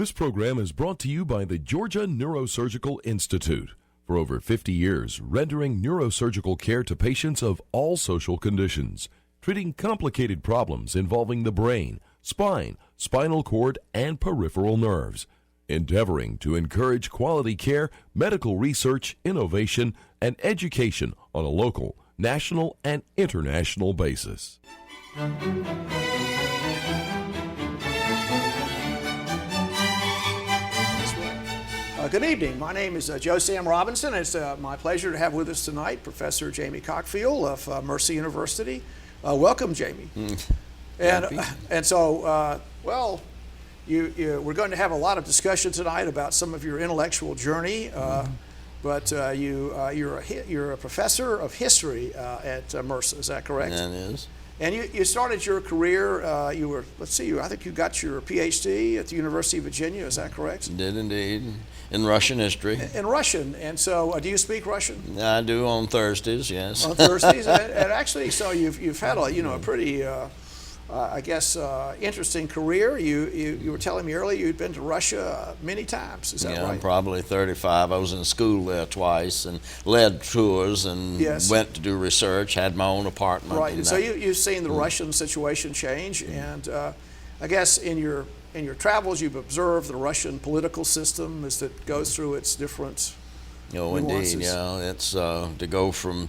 This program is brought to you by the Georgia Neurosurgical Institute. For over 50 years, rendering neurosurgical care to patients of all social conditions, treating complicated problems involving the brain, spine, spinal cord, and peripheral nerves, endeavoring to encourage quality care, medical research, innovation, and education on a local, national, and international basis. Good evening. My name is Joe Sam Robinson. It's my pleasure to have with us tonight Professor Jamie Cockfield of Mercy University. Welcome, Jamie. And so, well, we're going to have a lot of discussion tonight about some of your intellectual journey. But you're a professor of history at Mercy. Is that correct? That is. And you started your career, I think you got your PhD at the University of Virginia, is that correct? Did indeed, in Russian history. In Russian, and so do you speak Russian? I do on Thursdays, yes. On Thursdays, and actually, so you've had a pretty, interesting career. You were telling me earlier you'd been to Russia many times, is that right? Yeah, probably 35. I was in school there twice and led tours and went to do research, had my own apartment. Right, and so you've seen the Russian situation change, and I guess in your travels you've observed the Russian political system as it goes through its different nuances. Indeed, yeah. It's to go from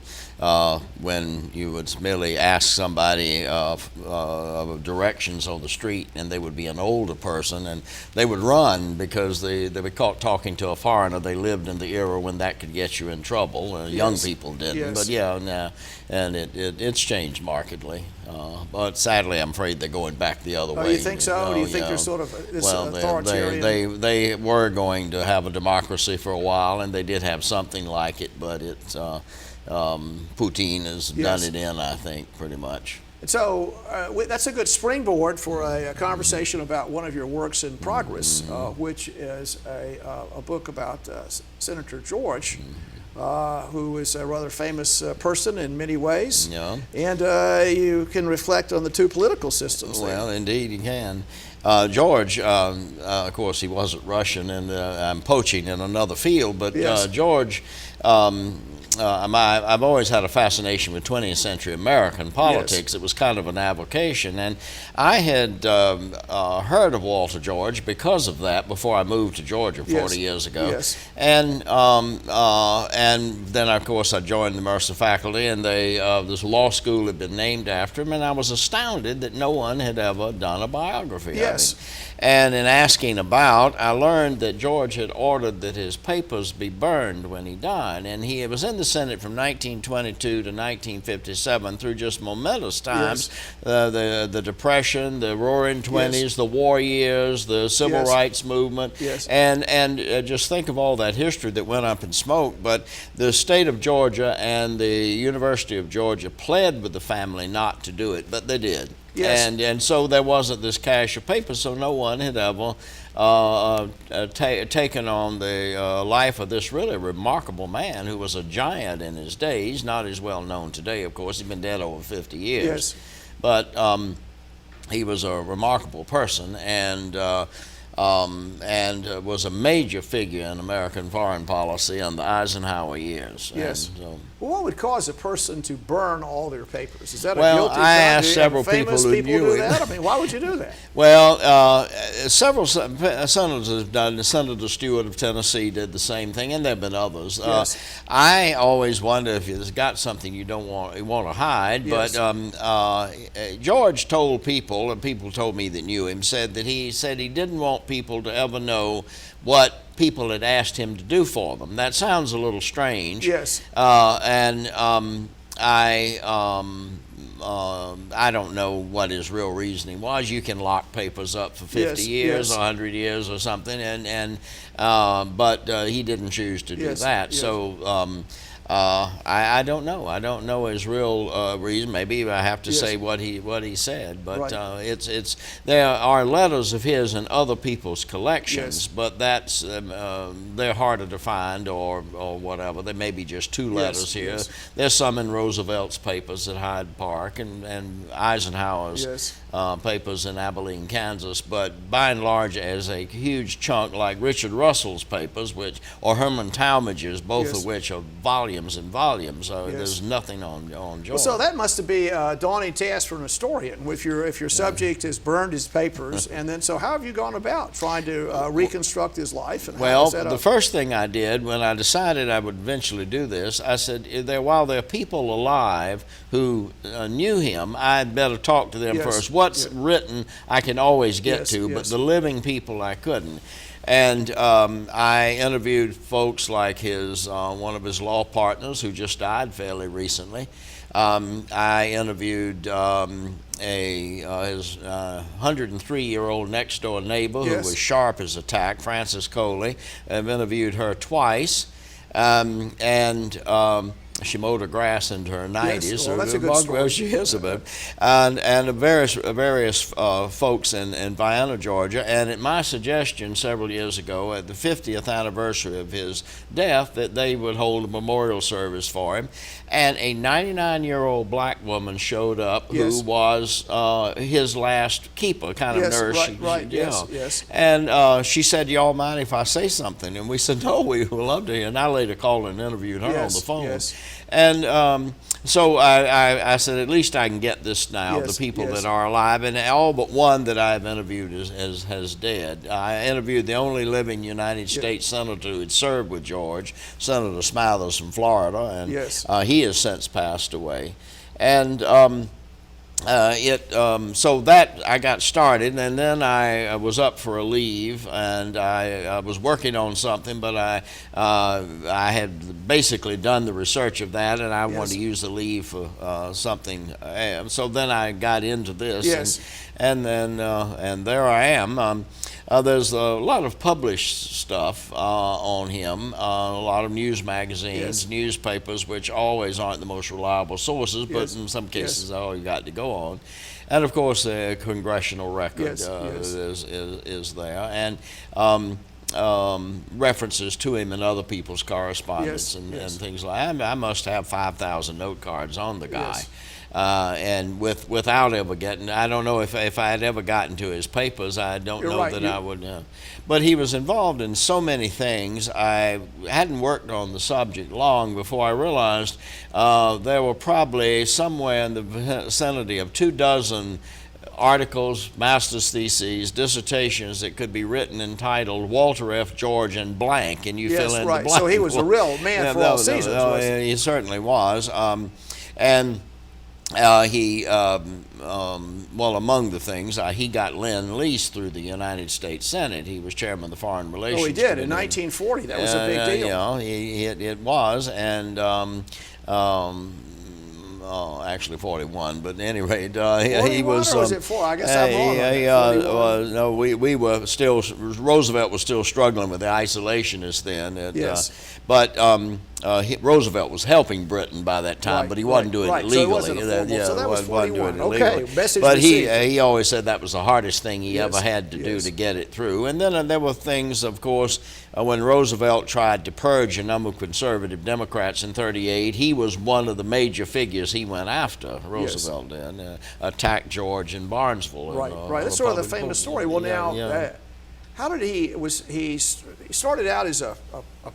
when you would merely ask somebody of directions on the street, and they would be an older person, and they would run because they were caught talking to a foreigner. They lived in the era when that could get you in trouble. Young people didn't, but and it's changed markedly. But sadly, I'm afraid they're going back the other way. You think so? Do you think there's sort of this authoritarian? They were going to have a democracy for a while, and they did have something like it, but Putin has done it in, I think, pretty much. And so that's a good springboard for a conversation about one of your works in progress, which is a book about Senator George. Who is a rather famous person in many ways. Yeah. And you can reflect on the two political systems. Well, indeed you can. George, of course, he wasn't Russian, and I'm poaching in another field, but George, I've always had a fascination with 20th century American politics. It was kind of an avocation, and I had heard of Walter George because of that before I moved to Georgia 40 years ago. And then, of course, I joined the Mercer faculty, and this law school had been named after him, and I was astounded that no one had ever done a biography of him. And in asking about, I learned that George had ordered that his papers be burned when he died, and he was in the Senate from 1922 to 1957 through just momentous times, the Depression, the Roaring Twenties, the war years, the Civil Rights Movement, and just think of all that history that went up in smoke. But the state of Georgia and the University of Georgia pled with the family not to do it, but they did. And so there wasn't this cache of papers, so no one had ever taken on the life of this really remarkable man who was a giant in his day. He's not as well known today, of course. He's been dead over 50 years. But he was a remarkable person, and was a major figure in American foreign policy in the Eisenhower years. Well, what would cause a person to burn all their papers? Is that a well, guilty crime? I asked several people who knew him. That? I mean, why would you do that? Well, several senators have done. Senator Stewart of Tennessee did the same thing, and there have been others. I always wonder if you've got something you want to hide. But George told people, and people told me that knew him, said he didn't want people to ever know what people had asked him to do for them. That sounds a little strange. I don't know what his real reasoning was. You can lock papers up for 50 years, 100 years or something, but he didn't choose to do that. So I don't know. I don't know his real reason. Maybe I have to Yes. say what he said. But Right. it's there are letters of his in other people's collections, Yes. but that's they're harder to find or whatever. There may be just two letters here. yes. There's some in Roosevelt's papers at Hyde Park and Eisenhower's Yes. papers in Abilene, Kansas. But by and large, as a huge chunk like Richard Russell's papers, or Herman Talmadge's, both Yes. of which are volumes and volumes. Yes. There's nothing on George. Well, so that must be a daunting task for an historian if your subject has burned his papers, and then so how have you gone about trying to reconstruct his life? And how Well, is that the first thing I did when I decided I would eventually do this, I said, while there are people alive who knew him, I'd better talk to them Yes. first. What's written I can always get Yes, to, but yes. the living people I couldn't. And I interviewed folks like one of his law partners who just died fairly recently. I interviewed his 103-year-old next door neighbor who Yes. was sharp as a tack, Frances Coley. I've interviewed her twice, and she mowed her grass into her 90s. well, that's a good Well, story. she is a bit. And various folks in Vienna, Georgia. And at my suggestion several years ago, at the 50th anniversary of his death, that they would hold a memorial service for him. And a 99-year-old black woman showed up Yes. who was his last keeper, kind of Yes, nurse. right, yes, yeah. yes. And she said, "Y'all mind if I say something?" And we said, "No, we would love to hear." And I later called and interviewed her on Yes, the phone. yes. And so I said, at least I can get this now, Yes, the people yes. that are alive. And all but one that I've interviewed has dead. I interviewed the only living United States senator who had served with George, Senator Smathers from Florida. And Yes. he has since passed away. And so that I got started, and then I was up for a leave, and I was working on something, but I had basically done the research of that, and I wanted to use the leave for something. So then I got into this, Yes. and then there I am. There's a lot of published stuff on him, a lot of news magazines, Yes. newspapers, which always aren't the most reliable sources, but Yes. in some cases Yes. that's all you got to go on. And of course, the congressional record Yes, yes. is there, and references to him in other people's correspondence Yes, and yes. things like that. I must have 5,000 note cards on the guy. Yes. And without ever getting, I don't know if I had ever gotten to his papers, I don't You're know right, that you- I would. But he was involved in so many things. I hadn't worked on the subject long before I realized there were probably somewhere in the vicinity of 24 articles, master's theses, dissertations that could be written entitled Walter F. George and blank, and you Yes, fill in right. the blank. So he was a real man for all seasons, wasn't he certainly was. And he, well, among the things, he got Lend-Lease through the United States Senate. He was chairman of the Foreign Relations Oh, he did in Committee. 1940. That was a big deal. It was, and actually 41, but at any rate, he 41, was. or was it 4? I guess I'm wrong on that. 41. No, we were still. Roosevelt was still struggling with the isolationists then. Yes. But Roosevelt was helping Britain by that time, Right, but he wasn't right, doing right. it So it legally. wasn't a formal- so that was wasn't doing 41. it Okay, legally. message But received. he always said that was the hardest thing he Yes, ever had to do yes. to get it through. And then there were things, of course, when Roosevelt tried to purge a number of conservative Democrats in '38, he was one of the major figures he went after. Roosevelt did, attacked George in Barnesville. Right, and, right. That's sort of the public famous court. story. Well, Yeah, now, yeah. how did he started out as a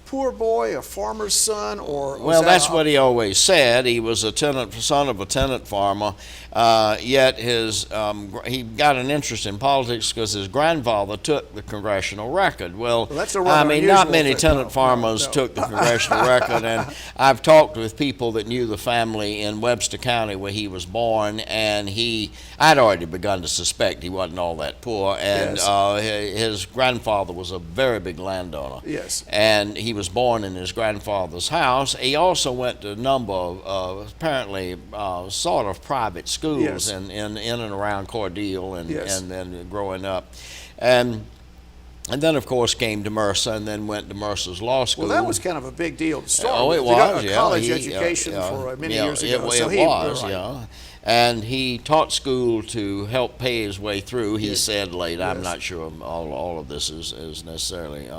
poor boy, a farmer's son, or was Well, that that's what he always said. He was a son of a tenant farmer. Yet he got an interest in politics because his grandfather took the congressional record. Well, that's a rather not unusual many thing. tenant No, farmers no. took the congressional record, and I've talked with people that knew the family in Webster County where he was born, and I'd already begun to suspect he wasn't all that poor, and Yes. his grandfather was a very big landowner. Yes. And he was born in his grandfather's house. He also went to a number of apparently sort of private schools Yes. in and around Cordele Yes. and then growing up. And And then, of course, came to Mercer, and then went to Mercer's law school. Well, that was kind of a big deal to start Oh, with. it He got was, a yeah. college education for many years ago. It was, yeah. And he taught school to help pay his way through. He said later, I'm not sure all of this is necessarily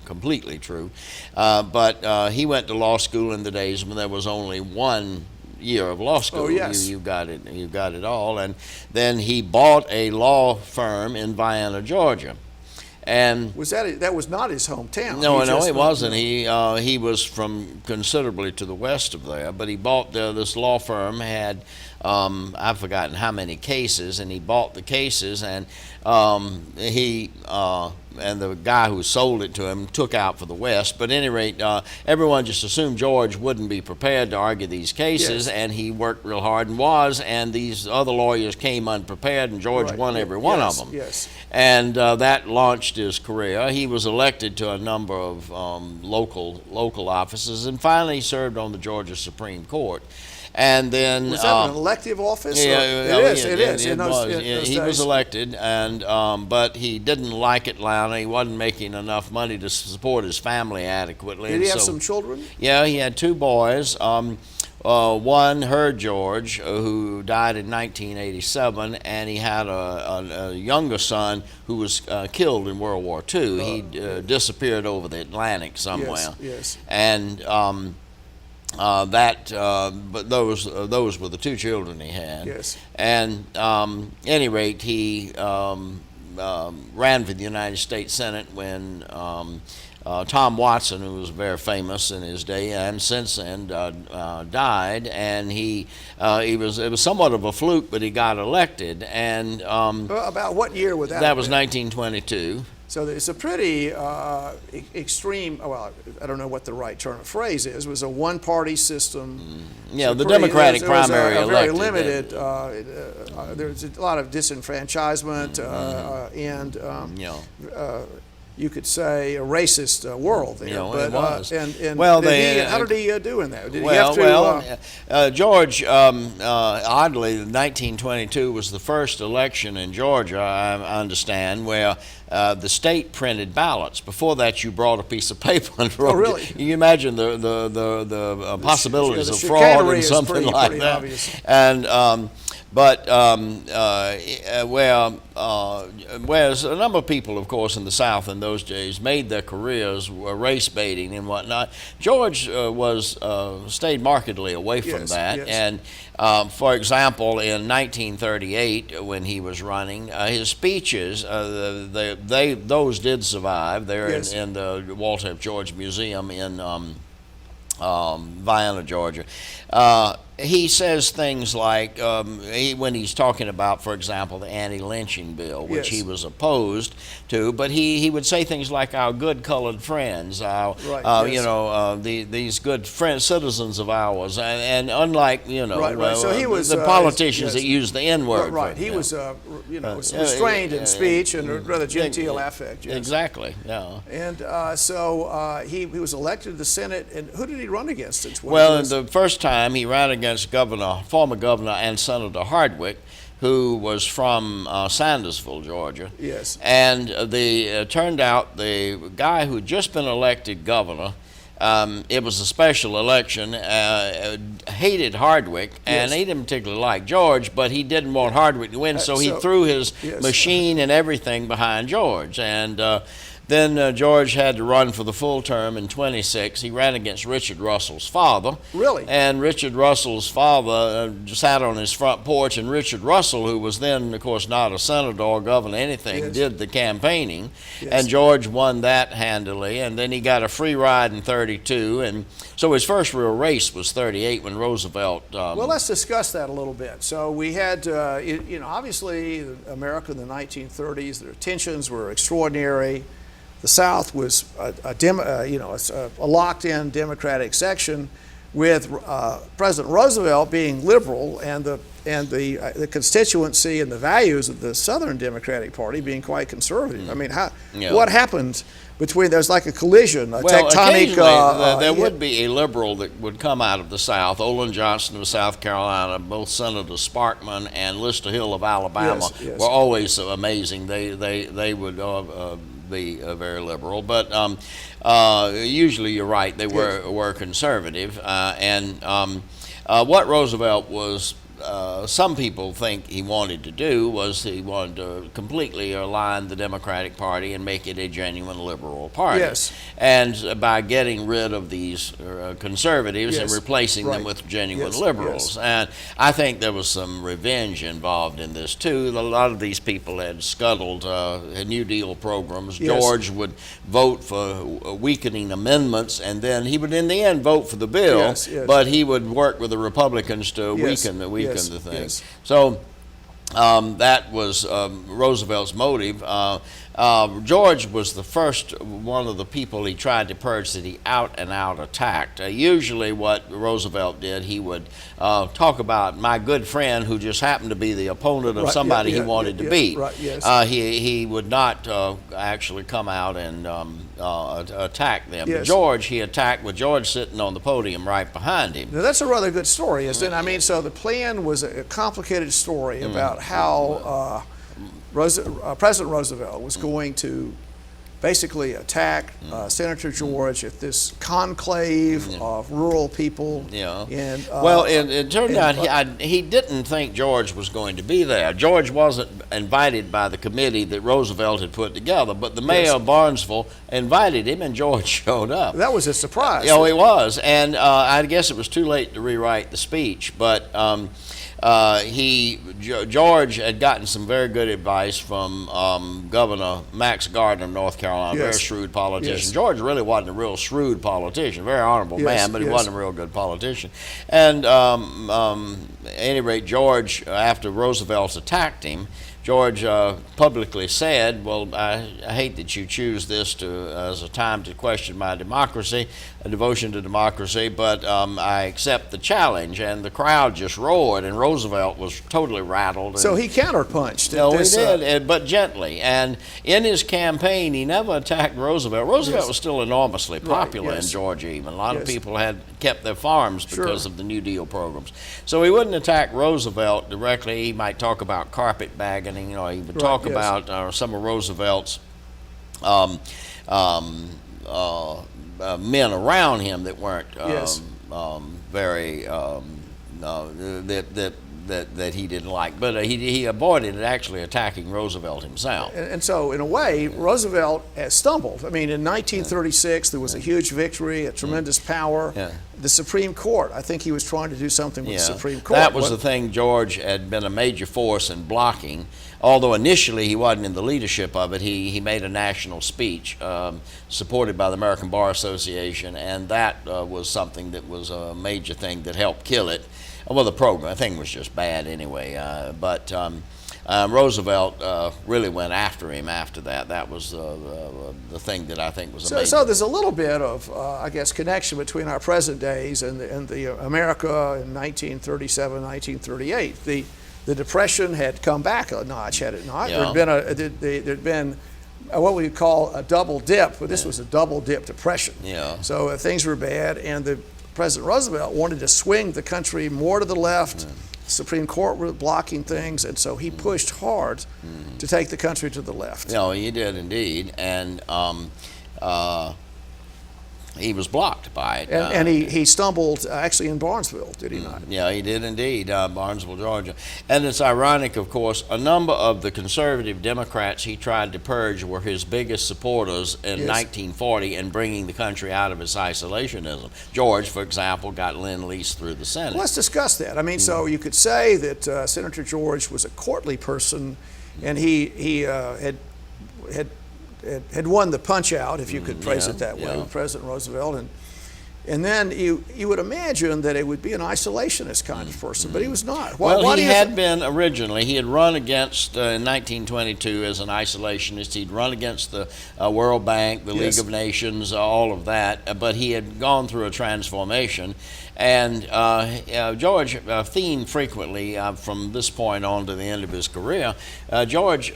completely true, but he went to law school in the days when there was only 1 year of law school. Oh, yes. You got it all. And then he bought a law firm in Vienna, Georgia. And that was not his hometown? No, it wasn't. He was from considerably to the west of there, but he bought this law firm had I've forgotten how many cases, and he bought the cases, and and the guy who sold it to him took out for the West. But at any rate, everyone just assumed George wouldn't be prepared to argue these cases, and he worked real hard and was, and these other lawyers came unprepared, and George won every one of them. Yes. And that launched his career. He was elected to a number of local offices, and finally served on the Georgia Supreme Court. And then was that an elective office? Yeah, it is. He was elected, and but he didn't like Atlanta. He wasn't making enough money to support his family adequately. Did he have some children? Yeah, he had 2 boys. One, her George, who died in 1987, and he had a younger son who was killed in World War II. He disappeared over the Atlantic somewhere. Yes. And but those were the 2 children he had. Yes. And any rate, he ran for the United States Senate when Tom Watson, who was very famous in his day and since then, died, and it was somewhat of a fluke, but he got elected. And about what year was that? That was 1922. So it's a pretty extreme, well, I don't know what the right turn of phrase is. It was a one-party system. Yeah, the Democratic primary elected. Very limited. There's a lot of disenfranchisement and you could say a racist world there. It was. How did he do in that? Did he have to, George, oddly, 1922 was the first election in Georgia, I understand, where the state printed ballots. Before that, you brought a piece of paper and wrote. Oh, really? You imagine the possibilities of fraud and something like that. Obvious. And whereas a number of people, of course, in the South in those days made their careers race baiting and whatnot, George stayed markedly away from that. Yes. And for example, in 1938, when he was running, his speeches, those did survive. They're in the Walter F. George Museum in Vienna, Georgia. He says things like, when he's talking about, for example, the anti-lynching bill, which he was opposed to, but he would say things like our good colored friends, these good citizens of ours, and unlike, So he was, the politicians that use the N-word. Right, he was, restrained in speech and rather genteel affect. Yes. Exactly, yeah. And so he was elected to the Senate, and who did he run against? Well, the first time he ran against former governor and Senator Hardwick, who was from Sandersville, Georgia. Yes. And turned out the guy who had just been elected governor, it was a special election, hated Hardwick, and he didn't particularly like George, but he didn't want Hardwick to win, so he threw his machine and everything behind George. And then George had to run for the full term in 26. He ran against Richard Russell's father. Really? And Richard Russell's father sat on his front porch, and Richard Russell, who was then, of course, not a senator or governor, anything, did the campaigning. And George won that handily, and then he got a free ride in 32. And so his first real race was 38 when Roosevelt... well, let's discuss that a little bit. So we had, obviously, America in the 1930s, the tensions were extraordinary. The South was a locked-in Democratic section, with President Roosevelt being liberal and the constituency and the values of the Southern Democratic Party being quite conservative. I mean, what happened between? There's like a collision, tectonic. There would be a liberal that would come out of the South. Olin Johnson of South Carolina, both Senators Sparkman and Lister Hill of Alabama were always amazing. They would be very liberal, but usually you're right, they were conservative. What Roosevelt was, some people think he wanted to do was he wanted to completely align the Democratic Party and make it a genuine liberal party. Yes. And by getting rid of these conservatives and Yes. replacing them Right. with genuine Yes. liberals. Yes. And I think there was some revenge involved in this too. A lot of these people had scuttled New Deal programs. Yes. George would vote for weakening amendments, and then he would in the end vote for the bill, Yes, yes. but he would work with the Republicans to Yes, weaken yes, the thing. yes. So that was Roosevelt's motive. George was the first one of the people he tried to purge that he out and out attacked. Usually what Roosevelt did, he would talk about my good friend who just happened to be the opponent of Right, somebody yeah, he yeah, wanted to yeah, beat. right, yes. He would not actually come out and attack them. But Yes. George, he attacked with George sitting on the podium right behind him. Now, that's a rather good story, isn't it? I mean, so the plan was a complicated story about how President Roosevelt was going to basically attack Senator George at this conclave of rural people. Yeah. And, well, it turned out he didn't think George was going to be there. George wasn't invited by the committee that Roosevelt had put together, but the mayor of Barnesville invited him, and George showed up. That was a surprise. It was, and I guess it was too late to rewrite the speech, but George had gotten some very good advice from Governor Max Gardner of North Carolina, Yes. very shrewd politician. Yes. George really wasn't a real shrewd politician, very honorable Yes, man, but he yes. wasn't a real good politician. And at any rate, George, after Roosevelt attacked him, George publicly said, well, I hate that you choose this as a time to question my democracy, a devotion to democracy, but I accept the challenge. And the crowd just roared, and Roosevelt was totally rattled. So he counterpunched. No, he did, but gently. And in his campaign, he never attacked Roosevelt. Roosevelt was still enormously popular in Georgia even. A lot of people had kept their farms because of the New Deal programs. So he wouldn't attack Roosevelt directly. He might talk about carpetbagging. He would talk about some of Roosevelt's men around him that weren't very that he didn't like, but he avoided actually attacking Roosevelt himself. And so, in a way, Roosevelt has stumbled. I mean, in 1936, there was a huge victory, a tremendous power. The Supreme Court, I think he was trying to do something with the Supreme Court. That was the thing. George had been a major force in blocking. Although initially he wasn't in the leadership of it, he made a national speech supported by the American Bar Association, and that was something that was a major thing that helped kill it. Well, the program, I think, was just bad anyway. But Roosevelt really went after him after that. That was the thing that I think was amazing. So there's a little bit of, I guess, connection between our present days and the America in 1937, 1938. The Depression had come back a notch, had it not? Yeah. There'd been what we call a double dip, but this was a double dip depression. Yeah. So things were bad, and President Roosevelt wanted to swing the country more to the left. The Supreme Court were blocking things, and so he pushed hard to take the country to the left. No, he did indeed, and he was blocked by it. And he stumbled actually in Barnesville, did he not? Yeah, he did indeed, Barnesville, Georgia. And it's ironic, of course, a number of the conservative Democrats he tried to purge were his biggest supporters in 1940 in bringing the country out of its isolationism. George, for example, got Lend-Lease through the Senate. Well, let's discuss that. I mean, so you could say that Senator George was a courtly person, and he had won the punch out, if you could phrase it that way, with President Roosevelt. And then you would imagine that it would be an isolationist kind of person, but he was not. Well, he had been originally. He had run against, in 1922 as an isolationist, he'd run against the World Bank, the League of Nations, all of that, but he had gone through a transformation. And George themed frequently from this point on to the end of his career. George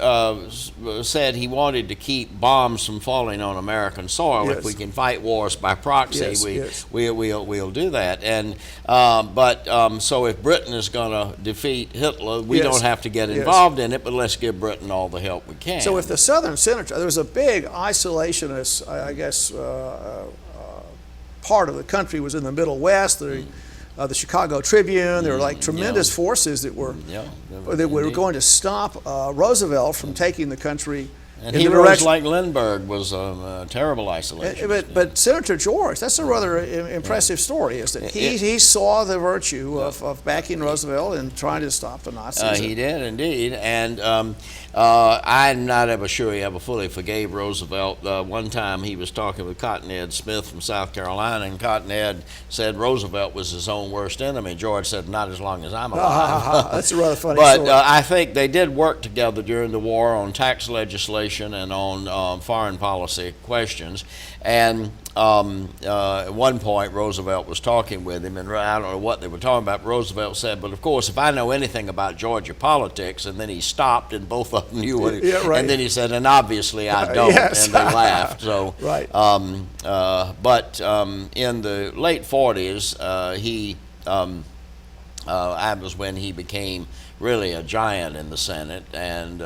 said he wanted to keep bombs from falling on American soil. If we can fight wars by proxy, we'll do that. And so if Britain is going to defeat Hitler, we don't have to get involved in it, but let's give Britain all the help we can. So if the Southern senator, there was a big isolationist, I guess, part of the country was in the Middle West. The Chicago Tribune. There were like tremendous forces that were going to stop Roosevelt from taking the country and in he the was direction. like Lindbergh was a terrible isolation. But Senator George, that's a rather impressive story, is that he saw the virtue of backing Roosevelt and trying to stop the Nazis. He did indeed, and I'm not ever sure he ever fully forgave Roosevelt. One time he was talking with Cotton Ed Smith from South Carolina, and Cotton Ed said Roosevelt was his own worst enemy. George said, not as long as I'm alive. That's a rather funny but story. I think they did work together during the war on tax legislation and on foreign policy questions. And at one point, Roosevelt was talking with him, and I don't know what they were talking about. Roosevelt said, but of course, if I know anything about Georgia politics, and then he stopped, and both of them knew what he, and then he said, and obviously I don't, and they laughed. So, but in the late 40s, that was when he became really a giant in the Senate, and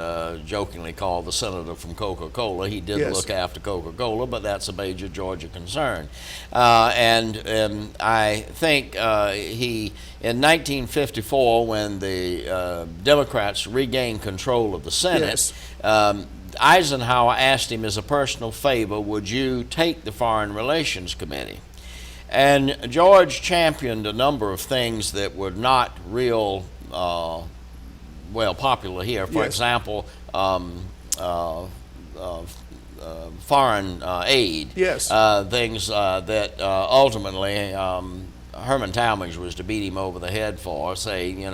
jokingly called the senator from Coca-Cola. He did look after Coca-Cola, but that's a major Georgia concern. And I think he, in 1954, when the Democrats regained control of the Senate, Eisenhower asked him as a personal favor, would you take the Foreign Relations Committee? And George championed a number of things that were not real popular here. For example, foreign aid. Things that ultimately Herman Talmadge was to beat him over the head for, say, we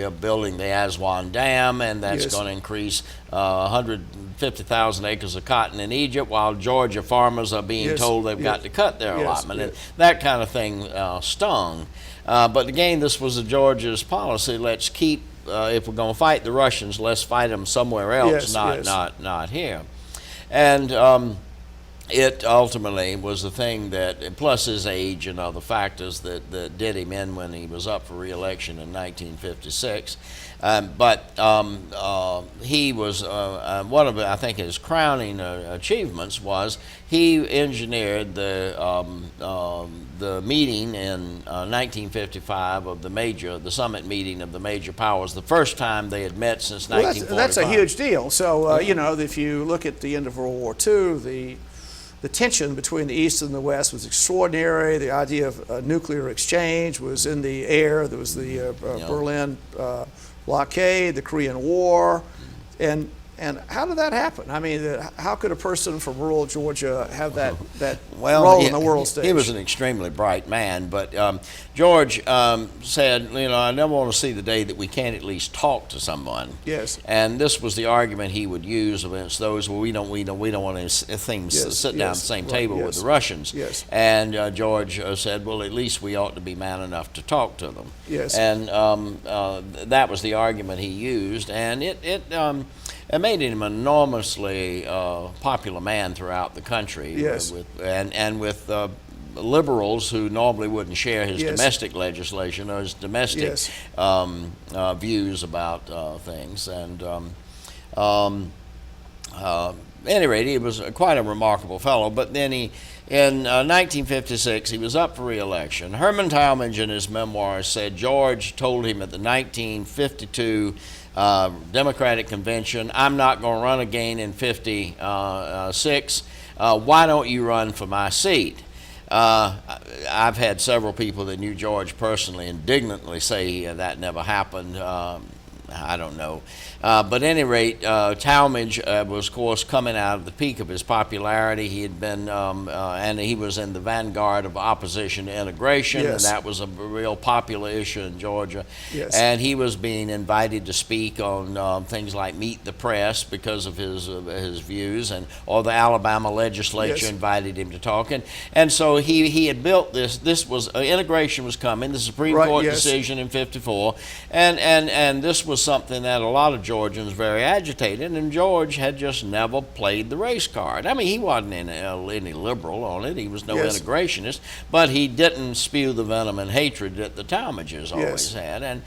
are building the Aswan Dam, and that's going to increase 150,000 acres of cotton in Egypt, while Georgia farmers are being told they've got to cut their allotment. And that kind of thing stung. But again, this was Georgia's policy. Let's keep, if we're going to fight the Russians, let's fight them somewhere else, not here. And it ultimately was the thing that, plus his age and other factors that did him in when he was up for re-election in 1956. But he was, one of, I think, his crowning achievements was he engineered the meeting in 1955 of the summit meeting of the major powers, the first time they had met since 1945. That's a huge deal. So, if you look at the end of World War II, the tension between the East and the West was extraordinary. The idea of nuclear exchange was in the air. There was the Berlin blockade, the Korean War, and how did that happen? I mean, how could a person from rural Georgia have that role in the world stage? He was an extremely bright man, but George said, I never want to see the day that we can't at least talk to someone. Yes. And this was the argument he would use against those, well, we don't want to sit down at the same table with the Russians. Yes. And George said, well, at least we ought to be man enough to talk to them. Yes. And that was the argument he used, and it made him an enormously popular man throughout the country. With liberals who normally wouldn't share his domestic legislation or his domestic views about things. And at any rate, he was quite a remarkable fellow. But then in 1956, he was up for re-election. Herman Talmadge, in his memoirs, said George told him at the 1952 Democratic Convention, I'm not going to run again in 56. Why don't you run for my seat? I've had several people that knew George personally indignantly say that never happened. I don't know. But at any rate, Talmadge was, of course, coming out of the peak of his popularity. He had been, and he was in the vanguard of opposition to integration, and that was a real popular issue in Georgia. And he was being invited to speak on things like Meet the Press because of his views, or the Alabama legislature invited him to talk. And so he had built this. This was integration was coming. The Supreme Court decision in '54, and this was was something that a lot of Georgians very agitated, and George had just never played the race card. I mean, he wasn't any liberal on it. He was no integrationist, but he didn't spew the venom and hatred that the Talmadges always had.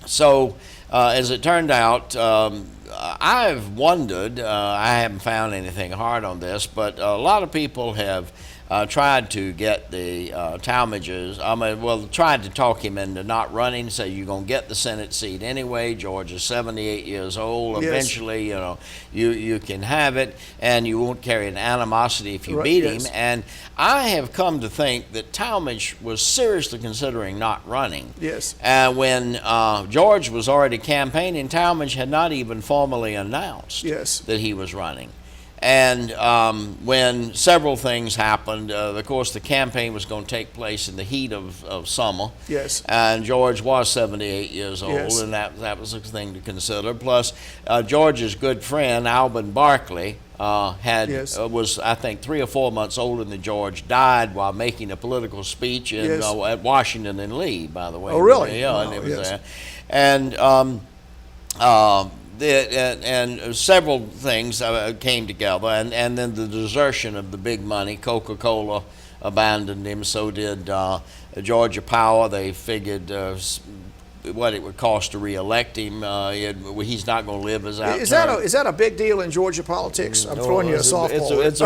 So as it turned out, I've wondered, I haven't found anything hard on this, but a lot of people have tried to get the Talmadges, tried to talk him into not running, say you're going to get the Senate seat anyway. George is 78 years old. Eventually, you can have it, and you won't carry an animosity if you beat him. And I have come to think that Talmadge was seriously considering not running. When George was already campaigning, Talmadge had not even formally announced that he was running. And when several things happened, of course, the campaign was going to take place in the heat of summer. And George was 78 years old, and that was a thing to consider. Plus, George's good friend, Alvin Barkley, was, I think, 3 or 4 months older than George, died while making a political speech at Washington and Lee, by the way. Oh, really? Yeah, and it was there. And several things came together, and then the desertion of the big money. Coca-Cola abandoned him, so did Georgia Power. They figured what it would cost to re-elect him. He's not going to live his outterm. Is that a big deal in Georgia politics? I'm throwing you a softball. It's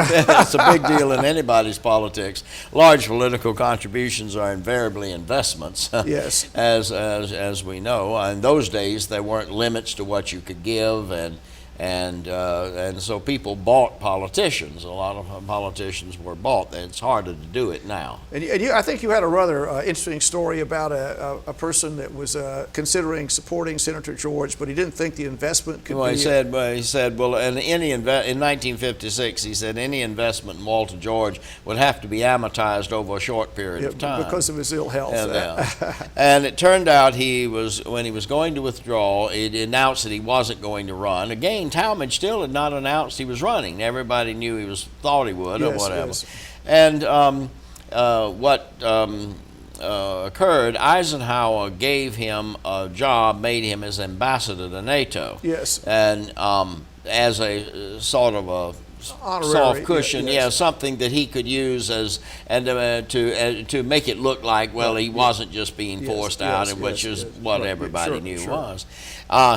a big deal in anybody's politics. Large political contributions are invariably investments, as we know. In those days, there weren't limits to what you could give, and so people bought politicians. A lot of politicians were bought. It's harder to do it now. And I think you had a rather interesting story about a person that was considering supporting Senator George, but he didn't think the investment could be. He said, in 1956, he said any investment in Walter George would have to be amortized over a short period of time because of his ill health. And it turned out when he was going to withdraw, he announced that he wasn't going to run again. Talmadge still had not announced he was running. Everybody knew he thought he would or whatever. And what occurred, Eisenhower gave him a job, made him his ambassador to NATO. And as a sort of a soft cushion, something that he could use to make it look like, he wasn't just being forced out, which is what everybody knew was.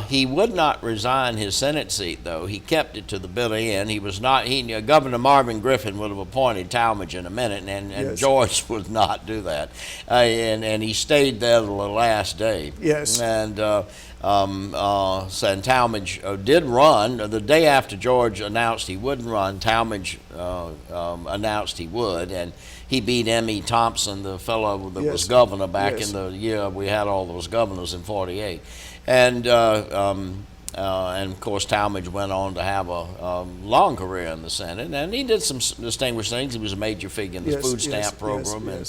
He would not resign his Senate seat, though. He kept it to the bitter end. He was not. Governor Marvin Griffin would have appointed Talmadge in a minute, and George would not do that. And he stayed there to the last day. And Talmadge did run. The day after George announced he wouldn't run, Talmadge announced he would, and he beat M.E. Thompson, the fellow that was governor back in the year we had all those governors in '48. And of course, Talmadge went on to have a long career in the Senate, and he did some distinguished things. He was a major figure in the food stamp program,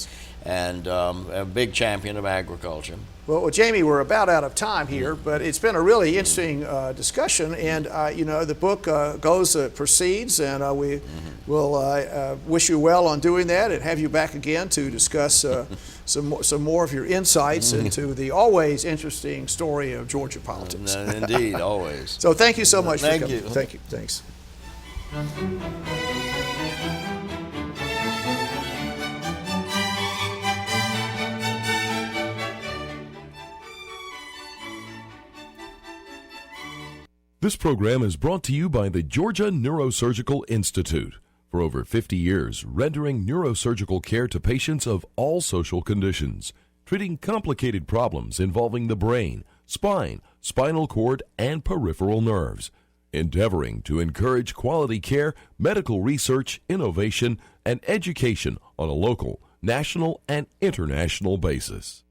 and a big champion of agriculture. Well, Jamie, we're about out of time here, but it's been a really interesting discussion, and the book proceeds, and we will wish you well on doing that, and have you back again to discuss some more of your insights into the always interesting story of Georgia politics. Indeed, always. So thank you so much for coming. Thank you. Thank you. Thanks. This program is brought to you by the Georgia Neurosurgical Institute. For over 50 years, rendering neurosurgical care to patients of all social conditions, treating complicated problems involving the brain, spine, spinal cord, and peripheral nerves, endeavoring to encourage quality care, medical research, innovation, and education on a local, national, and international basis.